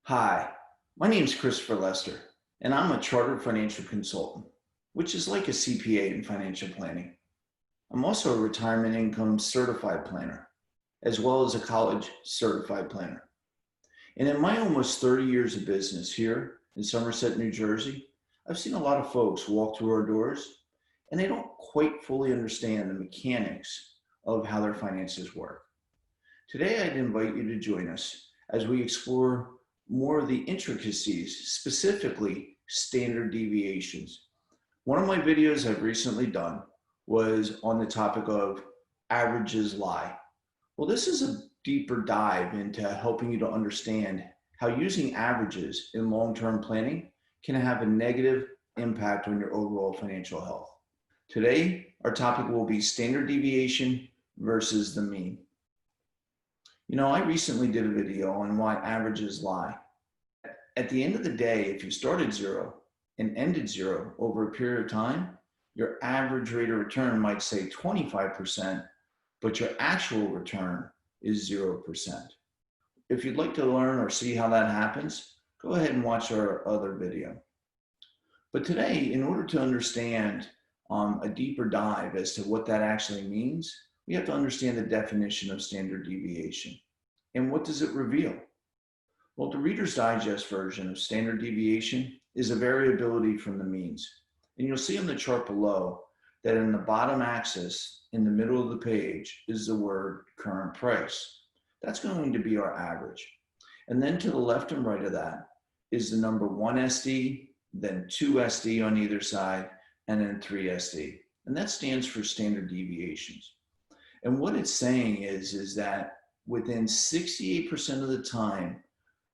Hi, my name is Christopher Lester, and I'm a chartered financial consultant, which is like a CPA in financial planning. I'm also a retirement income certified planner, as well as a college certified planner. And in my almost 30 years of business here in Somerset, New Jersey, I've seen a lot of folks walk through our doors and they don't quite fully understand the mechanics of how their finances work. Today, I'd invite you to join us as we explore more of the intricacies, specifically standard deviations. One of my videos I've recently done was on the topic of averages lie. Well, this is a deeper dive into helping you to understand how using averages in long-term planning can have a negative impact on your overall financial health. Today, our topic will be standard deviation versus the mean. I recently did a video on why averages lie. At the end of the day, if you started zero and ended zero over a period of time, your average rate of return might say 25%, but your actual return is 0%. If you'd like to learn or see how that happens, go ahead and watch our other video. But today, in order to understand a deeper dive as to what that actually means, we have to understand the definition of standard deviation. And what does it reveal? Well, the Reader's Digest version of standard deviation is a variability from the means. And you'll see on the chart below that in the bottom axis, in the middle of the page, is the word current price. That's going to be our average. And then to the left and right of that is the number 1 SD, then 2 SD on either side, and then 3 SD. And that stands for standard deviations. And what it's saying is that within 68% of the time,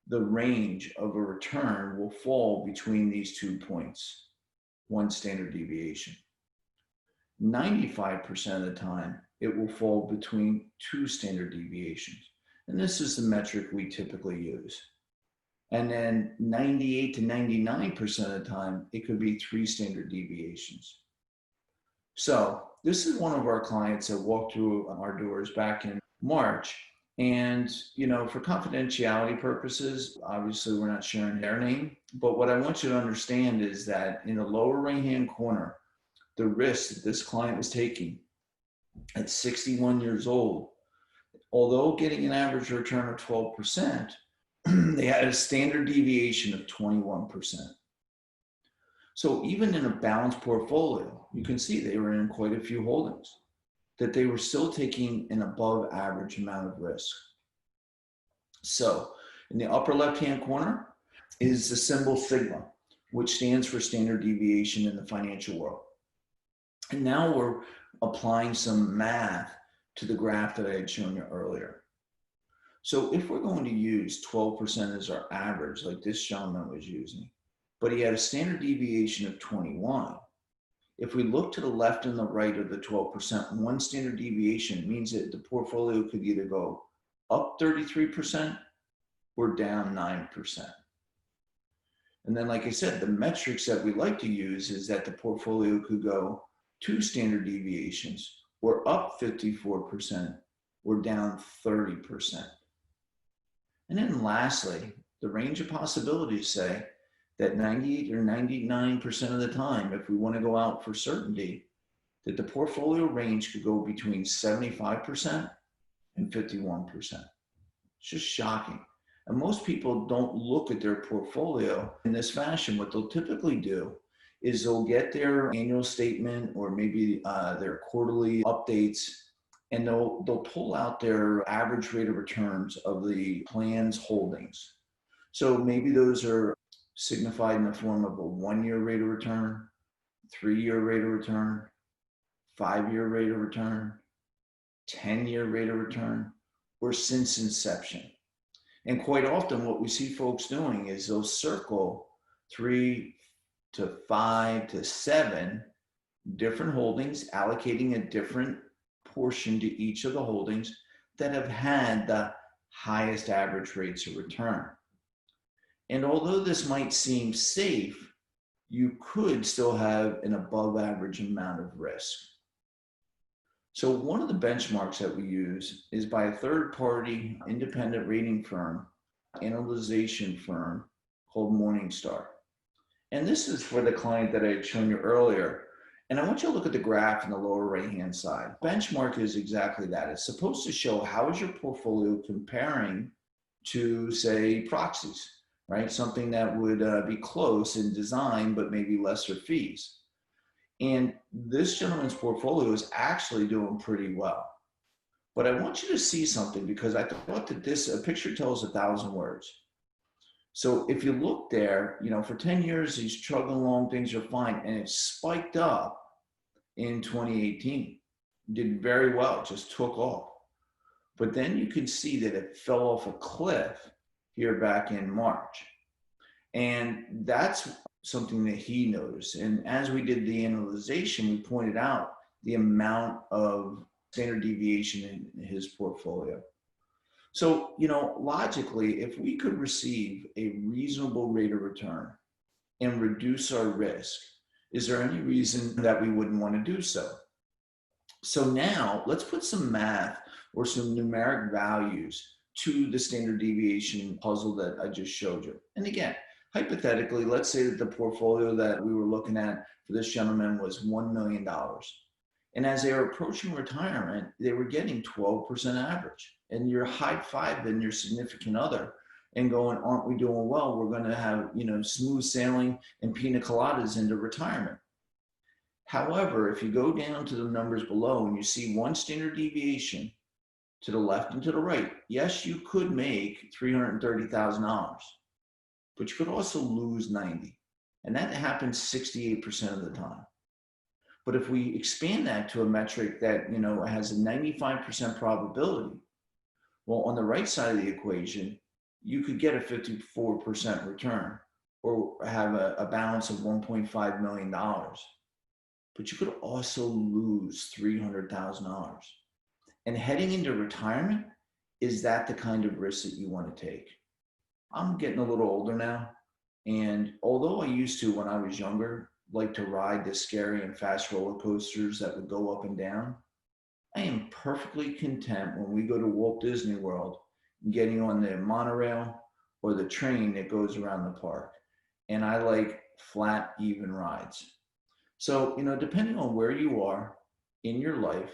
the range of a return will fall between these 2 points, 1 standard deviation. 95% of the time, it will fall between 2 standard deviations. And this is the metric we typically use. And then 98 to 99% of the time, it could be 3 standard deviations. So this is one of our clients that walked through our doors back in March. And, for confidentiality purposes, obviously we're not sharing their name, but what I want you to understand is that in the lower right-hand corner, the risk that this client was taking at 61 years old, although getting an average return of 12%, they had a standard deviation of 21%. So even in a balanced portfolio, you can see they were in quite a few holdings, that they were still taking an above average amount of risk. So in the upper left-hand corner is the symbol sigma, which stands for standard deviation in the financial world. And now we're applying some math to the graph that I had shown you earlier. So if we're going to use 12% as our average, like this gentleman was using, but he had a standard deviation of 21, if we look to the left and the right of the 12%, 1 standard deviation means that the portfolio could either go up 33% or down 9%. And then, like I said, the metrics that we like to use is that the portfolio could go 2 standard deviations or up 54% or down 30%. And then lastly, the range of possibilities say that 98 or 99% of the time, if we want to go out for certainty, that the portfolio range could go between 75% and 51%. It's just shocking. And most people don't look at their portfolio in this fashion. What they'll typically do is they'll get their annual statement or maybe their quarterly updates, and they'll pull out their average rate of returns of the plan's holdings. So maybe those are signified in the form of a 1-year rate of return, 3-year rate of return, 5-year rate of return, 10-year rate of return, or since inception. And quite often what we see folks doing is they'll circle 3 to 5 to 7 different holdings, allocating a different portion to each of the holdings that have had the highest average rates of return. And although this might seem safe, you could still have an above average amount of risk. So one of the benchmarks that we use is by a third-party independent rating firm analyzation firm called Morningstar. And this is for the client that I had shown you earlier. And I want you to look at the graph in the lower right-hand side. Benchmark is exactly that. It's supposed to show how is your portfolio comparing to, say, proxies, right? Something that would be close in design, but maybe lesser fees. And this gentleman's portfolio is actually doing pretty well. But I want you to see something, because I thought that a picture tells 1,000 words. So if you look there, for 10 years, he's chugging along, things are fine. And it spiked up in 2018. Did very well, just took off. But then you can see that it fell off a cliff here back in March. And that's something that he noticed. And as we did the analyzation, we pointed out the amount of standard deviation in his portfolio. So, logically, if we could receive a reasonable rate of return and reduce our risk, is there any reason that we wouldn't want to do so? So now let's put some math or some numeric values to the standard deviation puzzle that I just showed you. And again, hypothetically, let's say that the portfolio that we were looking at for this gentleman was $1 million. And as they were approaching retirement, they were getting 12% average. And you're high-fiving your significant other and going, aren't we doing well? We're going to have, smooth sailing and pina coladas into retirement. However, if you go down to the numbers below and you see one standard deviation to the left and to the right, yes, you could make $330,000, but you could also lose 90. And that happens 68% of the time. But if we expand that to a metric that, has a 95% probability, well, on the right side of the equation, you could get a 54% return or have a balance of $1.5 million. But you could also lose $300,000. And heading into retirement, is that the kind of risk that you want to take? I'm getting a little older now. And although I used to, when I was younger, like to ride the scary and fast roller coasters that would go up and down, I am perfectly content when we go to Walt Disney World getting on the monorail or the train that goes around the park. And I like flat, even rides. So, depending on where you are in your life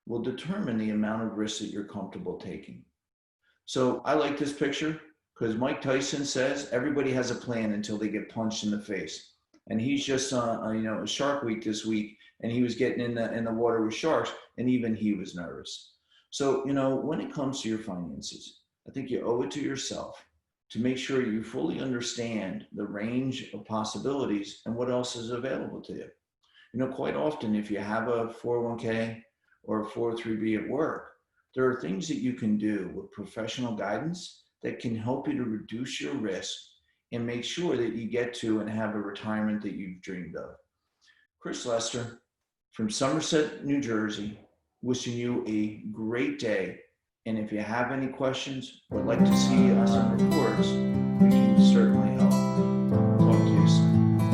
will determine the amount of risk that you're comfortable taking. So I like this picture because Mike Tyson says everybody has a plan until they get punched in the face. And he's just on, a Shark Week this week, and he was getting in the water with sharks, and even he was nervous. So, when it comes to your finances, I think you owe it to yourself to make sure you fully understand the range of possibilities and what else is available to you. Quite often, if you have a 401k or a 403b at work, there are things that you can do with professional guidance that can help you to reduce your risk and make sure that you get to and have a retirement that you've dreamed of. Chris Lester from Somerset, New Jersey, wishing you a great day. And if you have any questions or would like to see some reports, we can certainly help.